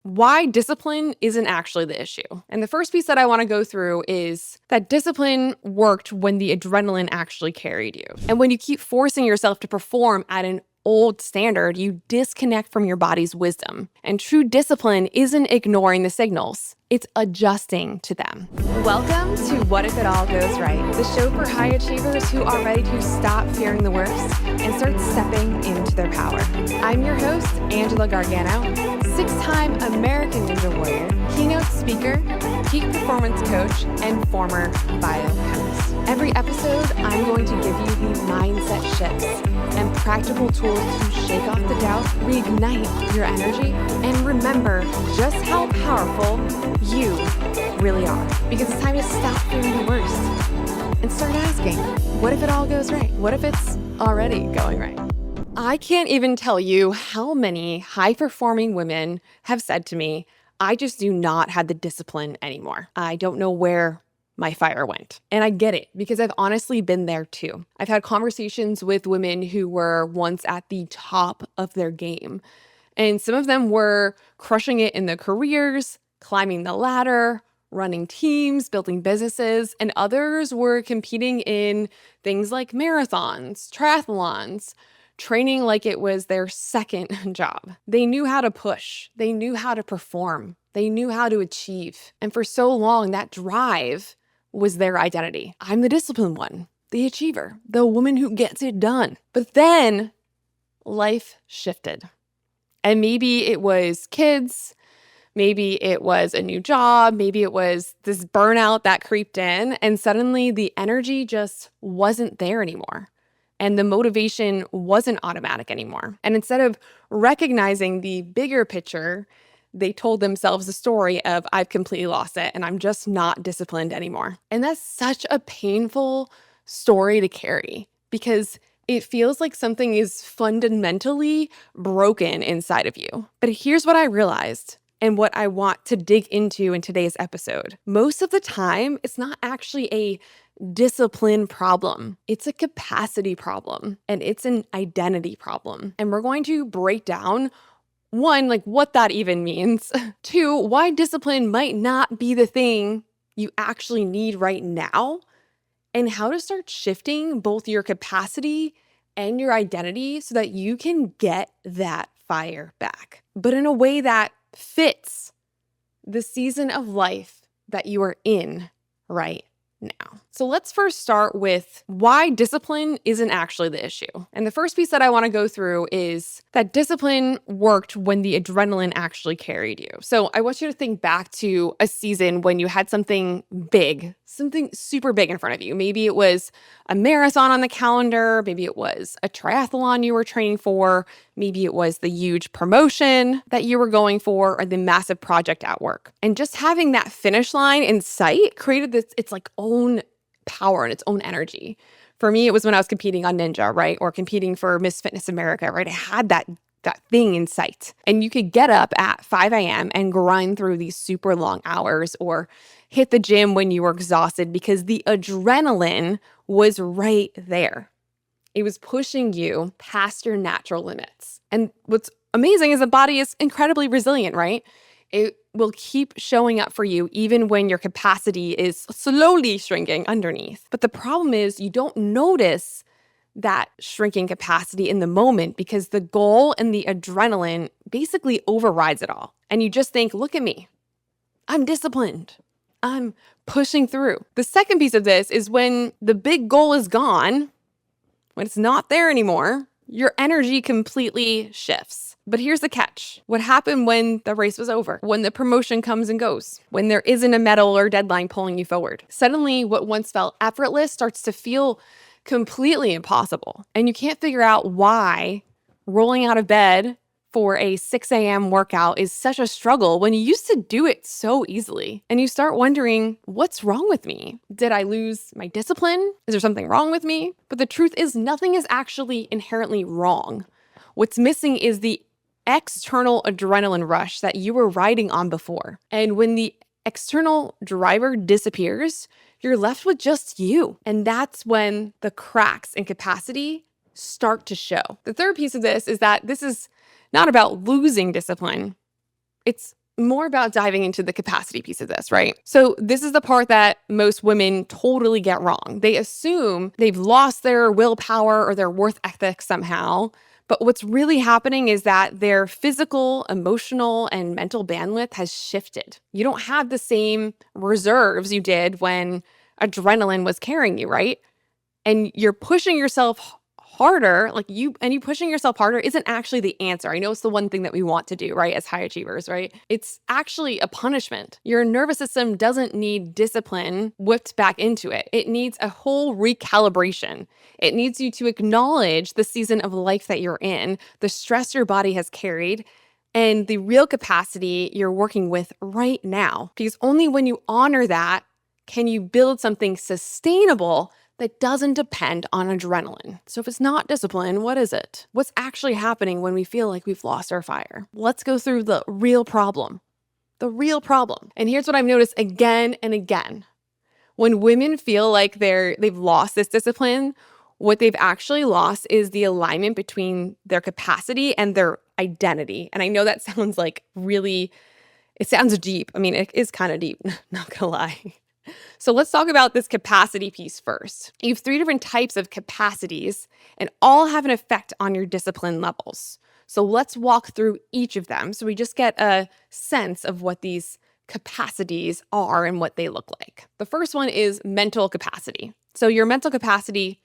why discipline isn't actually the issue. And the first piece that I want to go through is that discipline worked when the adrenaline actually carried you. And when you keep forcing yourself to perform at an old standard, you disconnect from your body's wisdom. And true discipline isn't ignoring the signals, it's adjusting to them. Welcome to What If It All Goes Right, the show for high achievers who are ready to stop fearing the worst and start stepping into their power. I'm your host, Angela Gargano, six-time American Ninja Warrior, keynote speaker, peak performance coach, and former biochemist. Every episode, I'm going to give you the mindset shifts and practical tools to shake off the doubt, reignite your energy, and remember just how powerful you really are. Because it's time to stop fearing the worst and start asking, what if it all goes right? What if it's already going right? I can't even tell you how many high-performing women have said to me, I just do not have the discipline anymore. I don't know where my fire went. And I get it because I've honestly been there too. I've had conversations with women who were once at the top of their game. And some of them were crushing it in their careers, climbing the ladder, running teams, building businesses, and others were competing in things like marathons, triathlons, training like it was their second job. They knew how to push. They knew how to perform. They knew how to achieve. And for so long, that drive was their identity. I'm the disciplined one, the achiever, the woman who gets it done. But then life shifted. And maybe it was kids, maybe it was a new job, maybe it was this burnout that creeped in, and suddenly the energy just wasn't there anymore. And the motivation wasn't automatic anymore. And instead of recognizing the bigger picture, they told themselves the story of, I've completely lost it and I'm just not disciplined anymore. And that's such a painful story to carry because it feels like something is fundamentally broken inside of you. But here's what I realized and what I want to dig into in today's episode. Most of the time, it's not actually a discipline problem. It's a capacity problem and it's an identity problem. And we're going to break down one, like what that even means. Two, why discipline might not be the thing you actually need right now, and how to start shifting both your capacity and your identity so that you can get that fire back, but in a way that fits the season of life that you are in right now. So let's first start with why discipline isn't actually the issue. And the first piece that I want to go through is that discipline worked when the adrenaline actually carried you. So I want you to think back to a season when you had something big, something super big in front of you. Maybe it was a marathon on the calendar. Maybe it was a triathlon you were training for. Maybe it was the huge promotion that you were going for or the massive project at work. And just having that finish line in sight created its like own power and its own energy. For me, it was when I was competing on Ninja, right? Or competing for Miss Fitness America, right? I had that thing in sight. And you could get up at 5 a.m. and grind through these super long hours or hit the gym when you were exhausted because the adrenaline was right there. It was pushing you past your natural limits. And what's amazing is the body is incredibly resilient, right? It will keep showing up for you even when your capacity is slowly shrinking underneath. But the problem is you don't notice that shrinking capacity in the moment because the goal and the adrenaline basically overrides it all. And you just think, look at me. I'm disciplined. I'm pushing through. The second piece of this is when the big goal is gone, when it's not there anymore, your energy completely shifts. But here's the catch. What happened when the race was over? When the promotion comes and goes? When there isn't a medal or deadline pulling you forward? Suddenly, what once felt effortless starts to feel completely impossible. And you can't figure out why rolling out of bed for a 6 a.m. workout is such a struggle when you used to do it so easily. And you start wondering, what's wrong with me? Did I lose my discipline? Is there something wrong with me? But the truth is nothing is actually inherently wrong. What's missing is the external adrenaline rush that you were riding on before. And when the external driver disappears, you're left with just you. And that's when the cracks in capacity start to show. The third piece of this is that this is not about losing discipline. It's more about diving into the capacity piece of this, right? So this is the part that most women totally get wrong. They assume they've lost their willpower or their worth ethic somehow. But what's really happening is that their physical, emotional, and mental bandwidth has shifted. You don't have the same reserves you did when adrenaline was carrying you, right? And you're pushing yourself harder, you pushing yourself harder isn't actually the answer. I know it's the one thing that we want to do, right? As high achievers, right? It's actually a punishment. Your nervous system doesn't need discipline whipped back into it. It needs a whole recalibration. It needs you to acknowledge the season of life that you're in, the stress your body has carried, and the real capacity you're working with right now. Because only when you honor that can you build something sustainable that doesn't depend on adrenaline. So if it's not discipline, what is it? What's actually happening when we feel like we've lost our fire? Let's go through the real problem. The real problem. And here's what I've noticed again and again. When women feel like they've lost this discipline, what they've actually lost is the alignment between their capacity and their identity. And I know that sounds it sounds deep. I mean, it is kind of deep, not gonna lie. So let's talk about this capacity piece first. You have 3 different types of capacities, and all have an effect on your discipline levels. So let's walk through each of them so we just get a sense of what these capacities are and what they look like. The first one is mental capacity. So your mental capacity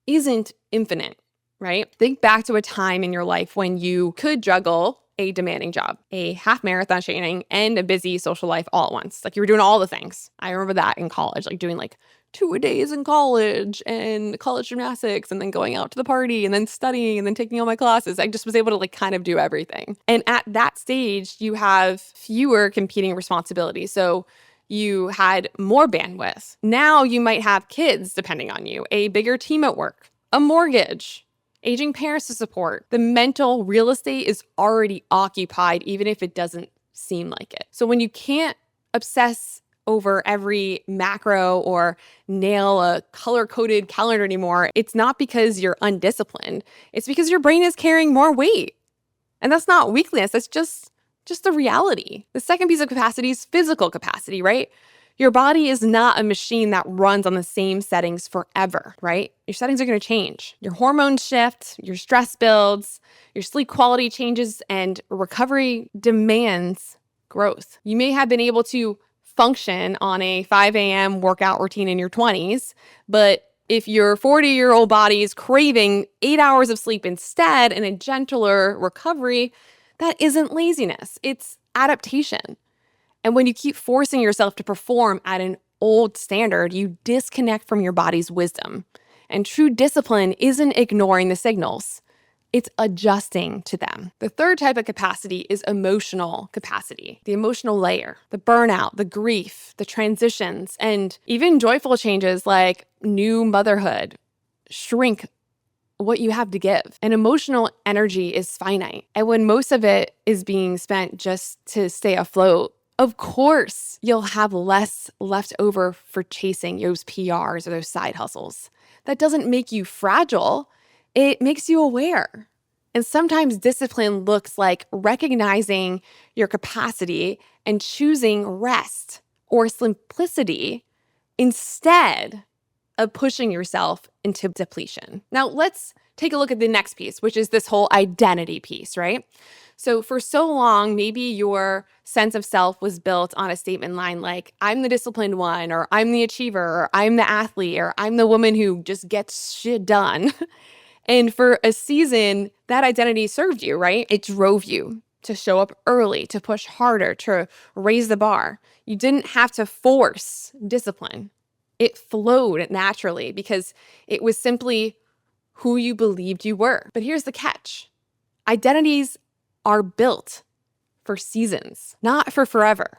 isn't infinite, right? Think back to a time in your life when you could juggle a demanding job, a half marathon training, and a busy social life all at once. You were doing all the things. I remember that in college, doing 2-a-days in college and college gymnastics, and then going out to the party and then studying and then taking all my classes. I just was able to kind of do everything. And at that stage, you have fewer competing responsibilities. So you had more bandwidth. Now you might have kids depending on you, a bigger team at work, a mortgage, aging parents to support. The mental real estate is already occupied, even if it doesn't seem like it. So when you can't obsess over every macro or nail a color-coded calendar anymore, it's not because you're undisciplined. It's because your brain is carrying more weight. And that's not weakness. That's just the reality. The second piece of capacity is physical capacity, right? Your body is not a machine that runs on the same settings forever, right? Your settings are going to change. Your hormones shift, your stress builds, your sleep quality changes, and recovery demands growth. You may have been able to function on a 5 a.m. workout routine in your 20s, but if your 40-year-old body is craving 8 hours of sleep instead and a gentler recovery, that isn't laziness. It's adaptation. And when you keep forcing yourself to perform at an old standard, you disconnect from your body's wisdom. And true discipline isn't ignoring the signals. It's adjusting to them. The third type of capacity is emotional capacity, the emotional layer, the burnout, the grief, the transitions, and even joyful changes like new motherhood shrink what you have to give. And emotional energy is finite. And when most of it is being spent just to stay afloat, of course, you'll have less left over for chasing those PRs or those side hustles. That doesn't make you fragile. It makes you aware. And sometimes discipline looks like recognizing your capacity and choosing rest or simplicity instead of pushing yourself into depletion. Now, let's take a look at the next piece, which is this whole identity piece, right? So for so long, maybe your sense of self was built on a statement line like, I'm the disciplined one, or I'm the achiever, or I'm the athlete, or I'm the woman who just gets shit done. And for a season, that identity served you, right? It drove you to show up early, to push harder, to raise the bar. You didn't have to force discipline. It flowed naturally because it was simply who you believed you were. But here's the catch. Identities are built for seasons, not for forever.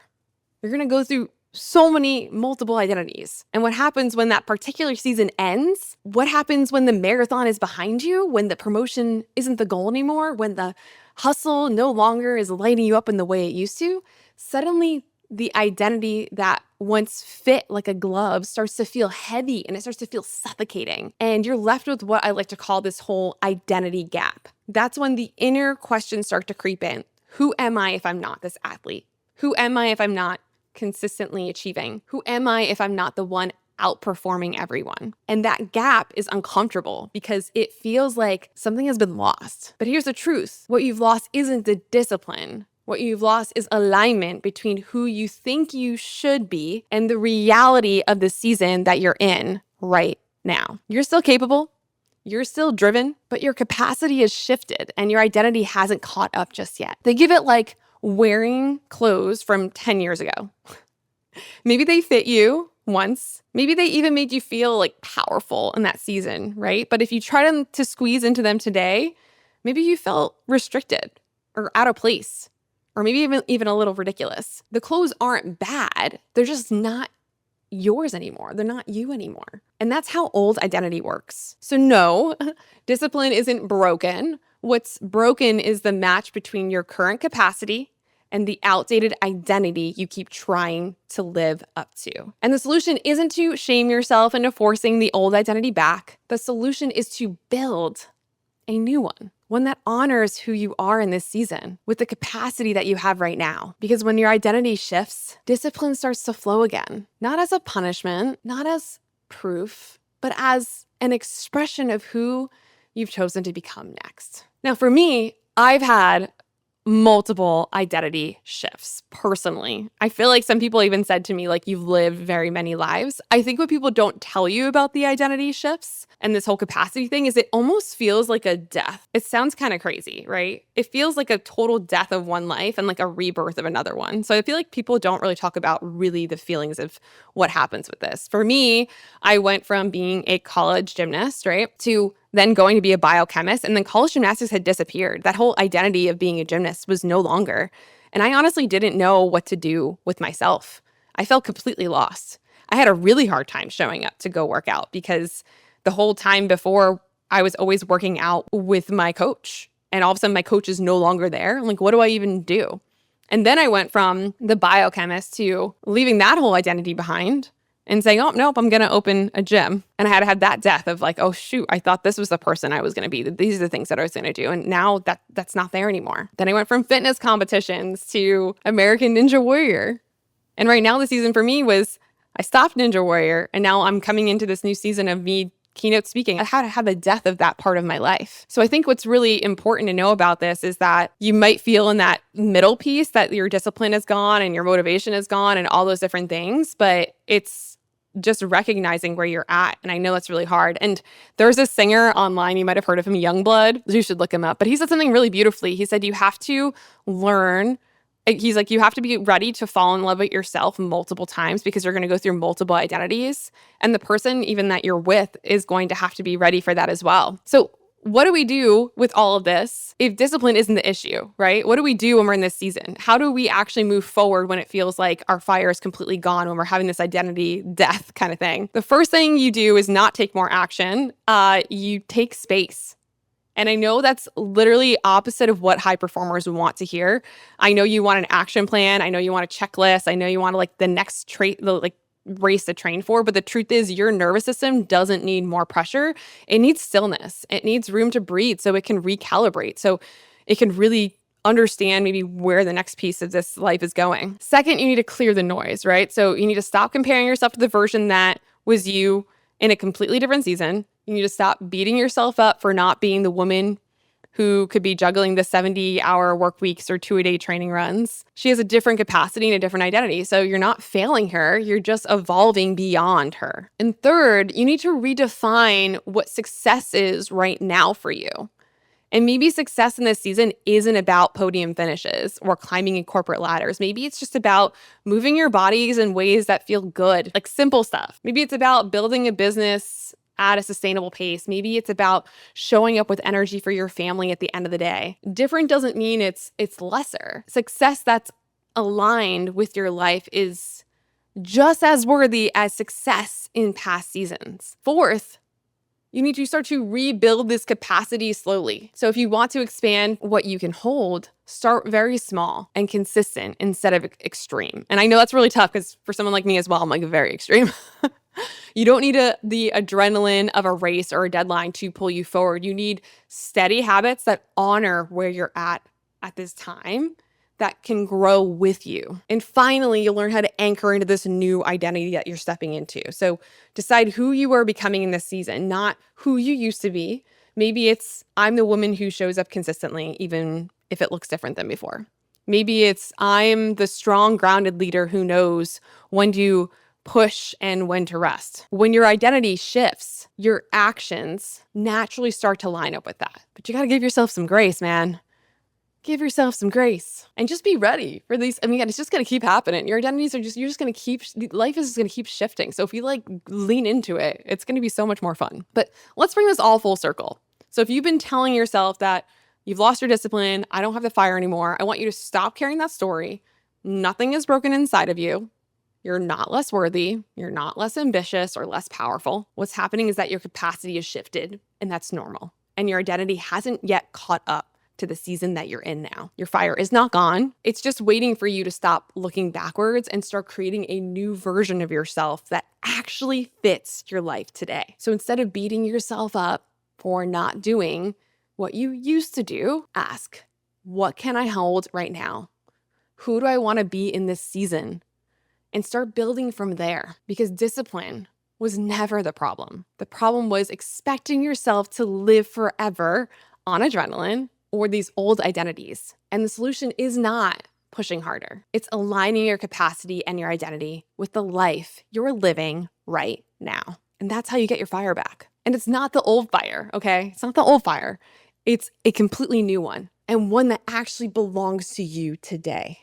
You're going to go through so many multiple identities. And what happens when that particular season ends? What happens when the marathon is behind you? When the promotion isn't the goal anymore? When the hustle no longer is lighting you up in the way it used to? Suddenly, the identity that once fit like a glove starts to feel heavy and it starts to feel suffocating. And you're left with what I like to call this whole identity gap. That's when the inner questions start to creep in. Who am I if I'm not this athlete? Who am I if I'm not consistently achieving? Who am I if I'm not the one outperforming everyone? And that gap is uncomfortable because it feels like something has been lost. But here's the truth. What you've lost isn't the discipline. What you've lost is alignment between who you think you should be and the reality of the season that you're in right now. You're still capable. You're still driven, but your capacity has shifted and your identity hasn't caught up just yet. They give it like wearing clothes from 10 years ago. Maybe they fit you once. Maybe they even made you feel like powerful in that season, right? But if you try to squeeze into them today, maybe you felt restricted or out of place, or maybe even a little ridiculous. The clothes aren't bad. They're just not yours anymore. They're not you anymore. And that's how old identity works. So no, discipline isn't broken. What's broken is the match between your current capacity and the outdated identity you keep trying to live up to. And the solution isn't to shame yourself into forcing the old identity back. The solution is to build a new one that honors who you are in this season with the capacity that you have right now. Because when your identity shifts, discipline starts to flow again, not as a punishment, not as proof, but as an expression of who you've chosen to become next. Now, for me, I've had multiple identity shifts personally. I feel like some people even said to me, like, you've lived very many lives. I think what people don't tell you about the identity shifts and this whole capacity thing is it almost feels like a death. It sounds kind of crazy, right? It feels like a total death of one life and like a rebirth of another one. So I feel like people don't really talk about really the feelings of what happens with this. For me, I went from being a college gymnast, right, to then going to be a biochemist, and then college gymnastics had disappeared. That whole identity of being a gymnast was no longer. And I honestly didn't know what to do with myself. I felt completely lost. I had a really hard time showing up to go work out because the whole time before I was always working out with my coach. And all of a sudden my coach is no longer there. I'm like, what do I even do? And then I went from the biochemist to leaving that whole identity behind and saying, oh, nope, I'm going to open a gym. And I had to have that death of like, oh, shoot, I thought this was the person I was going to be. These are the things that I was going to do. And now that's not there anymore. Then I went from fitness competitions to American Ninja Warrior. And right now the season for me was I stopped Ninja Warrior. And now I'm coming into this new season of me keynote speaking. I had to have a death of that part of my life. So I think what's really important to know about this is that you might feel in that middle piece that your discipline is gone and your motivation is gone and all those different things, but it's just recognizing where you're at. And I know that's really hard. And there's a singer online, you might have heard of him, Youngblood. You should look him up. But he said something really beautifully. He said, you have to learn. He's like, you have to be ready to fall in love with yourself multiple times because you're going to go through multiple identities. And the person even that you're with is going to have to be ready for that as well. So what do we do with all of this if discipline isn't the issue, right? What do we do when we're in this season? How do we actually move forward when it feels like our fire is completely gone, when we're having this identity death kind of thing? The first thing you do is not take more action. You take space. And I know that's literally opposite of what high performers want to hear. I know you want an action plan. I know you want a checklist. I know you want to like the next race to train for. But the truth is your nervous system doesn't need more pressure. It needs stillness. It needs room to breathe so it can recalibrate. So it can really understand maybe where the next piece of this life is going. Second, you need to clear the noise, right? So you need to stop comparing yourself to the version that was you in a completely different season. You need to stop beating yourself up for not being the woman who could be juggling the 70-hour work weeks or 2-a-day training runs. She has a different capacity and a different identity. So you're not failing her. You're just evolving beyond her. And third, you need to redefine what success is right now for you. And maybe success in this season isn't about podium finishes or climbing in corporate ladders. Maybe it's just about moving your bodies in ways that feel good, like simple stuff. Maybe it's about building a business at a sustainable pace. Maybe it's about showing up with energy for your family at the end of the day. Different doesn't mean it's lesser. Success that's aligned with your life is just as worthy as success in past seasons. Fourth, you need to start to rebuild this capacity slowly. So if you want to expand what you can hold, start very small and consistent instead of extreme. And I know that's really tough because for someone like me as well, I'm like very extreme. You don't need the adrenaline of a race or a deadline to pull you forward. You need steady habits that honor where you're at this time, that can grow with you. And finally, you'll learn how to anchor into this new identity that you're stepping into. So decide who you are becoming in this season, not who you used to be. Maybe it's, I'm the woman who shows up consistently, even if it looks different than before. Maybe it's, I'm the strong, grounded leader who knows when to push and when to rest. When your identity shifts, your actions naturally start to line up with that. But you got to give yourself some grace, man. Give yourself some grace and just be ready for these. I mean, it's just going to keep happening. Your identities are just, you're just going to keep, life is just going to keep shifting. So if you like lean into it, it's going to be so much more fun. But let's bring this all full circle. So if you've been telling yourself that you've lost your discipline, I don't have the fire anymore, I want you to stop carrying that story. Nothing is broken inside of you. You're not less worthy. You're not less ambitious or less powerful. What's happening is that your capacity has shifted, and that's normal. And your identity hasn't yet caught up to the season that you're in now. Your fire is not gone. It's just waiting for you to stop looking backwards and start creating a new version of yourself that actually fits your life today. So instead of beating yourself up for not doing what you used to do, ask, what can I hold right now? Who do I want to be in this season? And start building from there, because discipline was never the problem. The problem was expecting yourself to live forever on adrenaline or these old identities. And the solution is not pushing harder. It's aligning your capacity and your identity with the life you're living right now. And that's how you get your fire back. And it's not the old fire, okay? It's not the old fire. It's a completely new one, and one that actually belongs to you today.